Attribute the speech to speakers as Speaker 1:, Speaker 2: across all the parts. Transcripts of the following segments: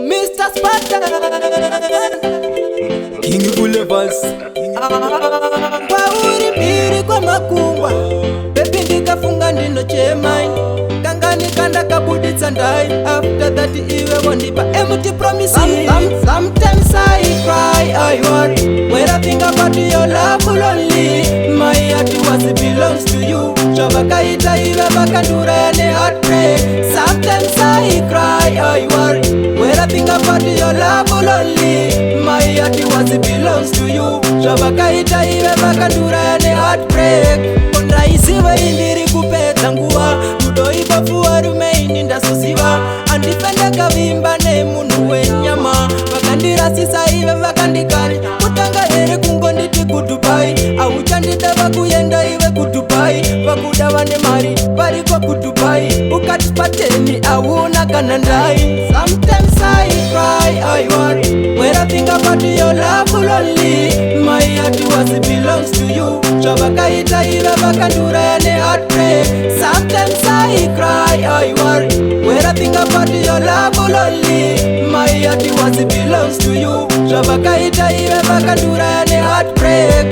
Speaker 1: Mr. Spartan King Boulevals Pauri piri kwa makungwa Baby ndikafunga ndino chemai Kangani kanda kabuditsa ndai After that iwe wandipa empty promises Sometimes I cry, I worry When I think about your love lonely My heart was belongs to you Chavakaita iwe bakandura ne heartbreak Sometimes I cry, I worry When I think about your love lonely My heart was belongs to you Chavakaita iwe bakandura ne heartbreak Konda isiwe indiri kupedza nguwa Rudo ibafuwa rumeini ndasusiva Andifenda kavimba ne munhu wenyama Vakandirasisa ive vakandikari Kutanga ere kungonditi kudubai Auchandida vakuyenda ive kudubai Vakuda vane mari variko kudubai Ukati pateni auna kanandai Sometimes I cry, I worry When I think about your love lonely My heart was belongs to you Chavakaita ive vakandura ne heartbreak Sometimes I cry, I worry When I think about your love lonely My heart was belongs to you Chavakaita ive vakandura ne heartbreak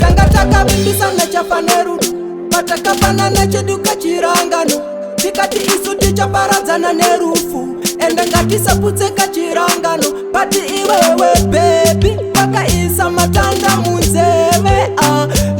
Speaker 1: Tangataka vimbisana chafanerudu Patakapanana cheduka chirangano Tikati isu tichaparadzana nerufu Enda ngatisaputseka chirangano Pati iwewe baby Vakaisa matanda munzeve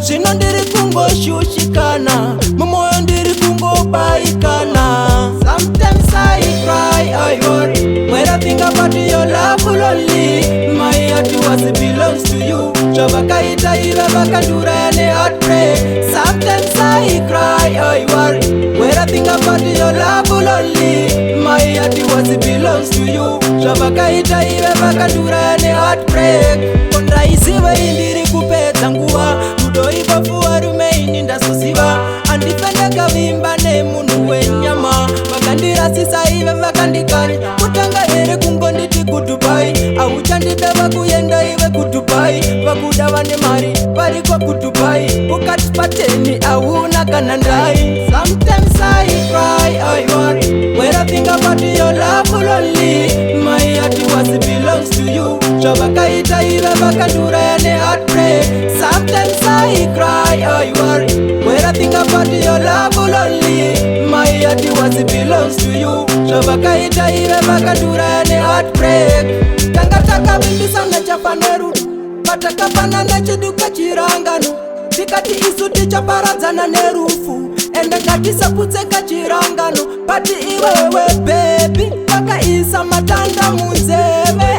Speaker 1: Zvino ndiri kungoshushikana Mumoyo ndiri kungobaikana Sometimes I cry, I worry When I think about your love lonely My heart was belongs to you Chavakaita ive vakandura ne heartbreak Sometimes I cry, I worry When I think about your love lonely My heart was belongs to you Chavakaita ive vakandura ne heartbreak Konda isiwe indiri kupedza nguwa Rudo ibafuwa rumeini ndasusiva Andifenda kavimba ne munhu wenyama Vakandirasisa ive vakandikari Kutanga ere kungonditi kudubai Auchandida vakuyenda ive kudubai Vakuda vane mari variko kudubai Ukati pateni auna kanandai Sometimes I cry, I worry When I think about your love lonely My heart was belongs to you Chavakaita ive vakandura ne heartbreak Sometimes I cry, I worry When I think about your love lonely My heart was belongs to you Chavakaita ive vakandura ne heartbreak Tangataka vimbisana chafanerudu Patakapanana cheduka chirangano Tikati isu tichaparadzana nerufu Enda ngatisaputseka chirangano Pati iwewe baby Vakaisa matanda munzeve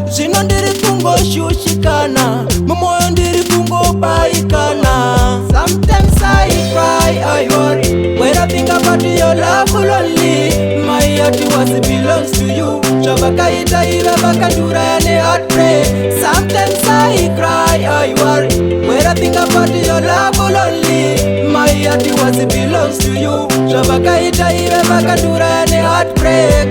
Speaker 1: Zvino ndiri kungoshushikana Mumoyo ndiri kungobaikana Sometimes I cry, I worry When I think about your love lonely My heart was belongs to you Chavakaita ive vakandura ne heartbreak Sometimes I cry, I worry When I think about your love lonely My heart was belongs to you Chavakaita ive vakandura ne heartbreak